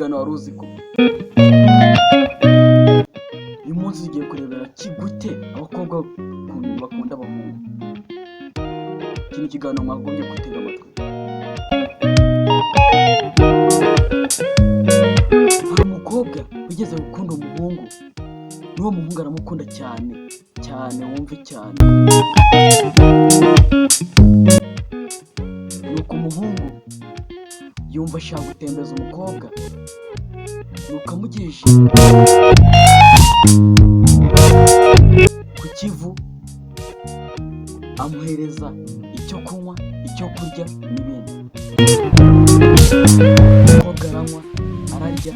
kiganiro wari uzi ko uyu munsi ugiye kurebera kigute abakobwa ukuntu bakunda abahungu. Iki ni ikiganiro mwagombye gutega amatwi. Hari umukobwa wigeze gukunda umuhungu, n'uwo muhungu aramukunda cyane cyane, wumve cyane. Nuko umuhungu yumva ashaka gutembeza umukobwa, nuko amugisha ku Kivu, amuhereza icyo kunywa, icyo kurya n'ibindi. Umukobwa aranywa, ararya,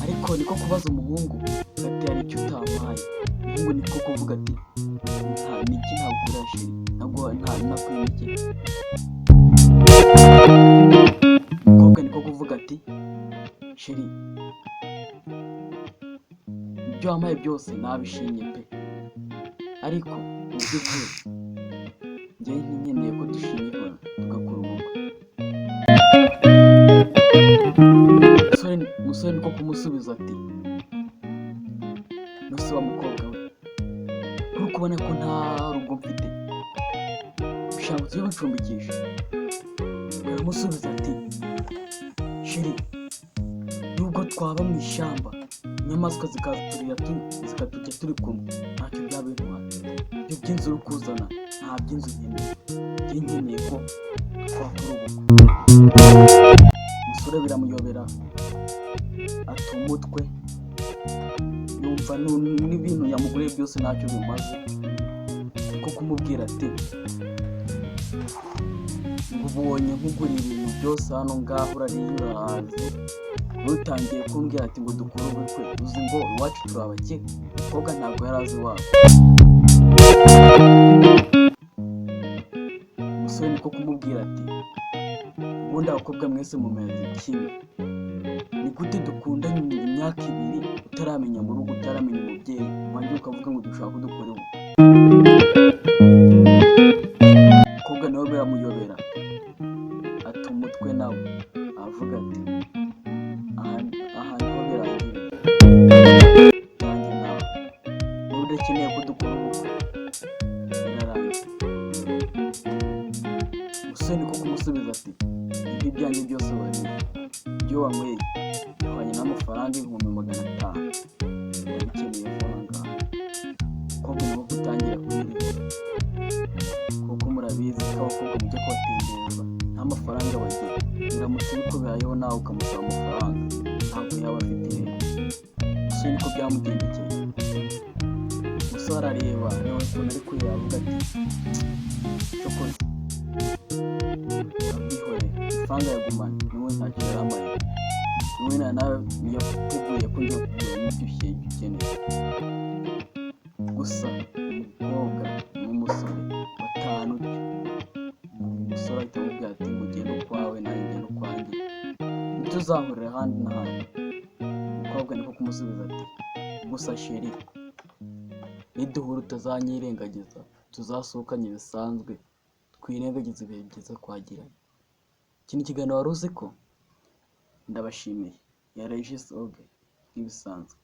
ariko niko kubaza umuhungu ati hari icyo utampaye. Umuhungu niko kuvuga ati niki ntabwo urashira, nakwima iki. Umukobwa niko kuvuga ati sheri, ibyo wampaye byose nabishimye pe, ariko mu by'ukuri njye nkeneye ko dushinyirwa tugakora ubukwe. Umusore niko kumusubiza ati nose wa mukobwa we, uri kubona ko nta rugo mfite, ushaka tujye gucumbikisha? Aramusubiza ati sheri, nubwo twaba mu ishyamba inyamaswa zikaturya turi kumwe, ntacyo byaba bintwara. Ibyo by'inzu uri kuzana nta by'inzu nkeneye, njye nkeneye ko twakora ubukwe. Umusore biramuyobera, ata umutwe, yumva n'ibintu yamuguriye byose ntacyo bimaze, kuko kumubwira ati ubonye nkuguriye ibintu byose hano ngaho urariye urahaze, utangiye kumbwira ati ngo dukore ubukwe, uzi ngo iwacu turi abakire. Umukobwa ntabwo yari azi iwabo. Umusore niko kumubwira ati ubundi abakobwa mwese mumeze kimwe, ni gute dukundanye imyaka 2 utaramenya mu rugo, utaramenya umubyeyi wanjye, ukavuga ngo dushaka ko dukora ubukwe? Umukobwa nawe biramuyobera, ata umutwe nawe, avuga ati aha niho birangiye, nanjye nawe niba udakeneye ko dukora ubukwe birarangiye. Umusore niko kumusubiza ati ibi byanjye byose wariye, ibyo wanyweye bihwanye n'amafaranga 500,000, ndabikeneye vuba ngaha. Umukobwa niwo gutangira kwirirwa, kuko murabizi ko abakobwa mujya kubatembereza nta mafaranga bagira, biramutse bikubayeho nawe ukamusaba amafaranga ntabwo yaba afite rero. Umusore niko byamugendekeye. Umusore arareba ukuntu ari kureba, avuga ati cyokoze abihoreye, amafaranga yagumana, niwe ntacyo yaramaye, niwe nawe yateguye ko njya kugura n'ibyo ukeneye. Gusa umukobwa n'umusore batanu, umusore ahita amubwira ati ngo ugende ukwawe nanjye ngende ukwanjye, ntituzahurira ahandi n'ahandi. Umukobwa niko kumusubiza ati gusa sheri, niduhura utazanyirengagiza, tuzasohokanye bisanzwe, twirengagize ibihe byiza twagiranye. Iki ni ikiganiro wari uzi ko. Ndabashimiye. Ya Regis Oge nk'ibisanzwe.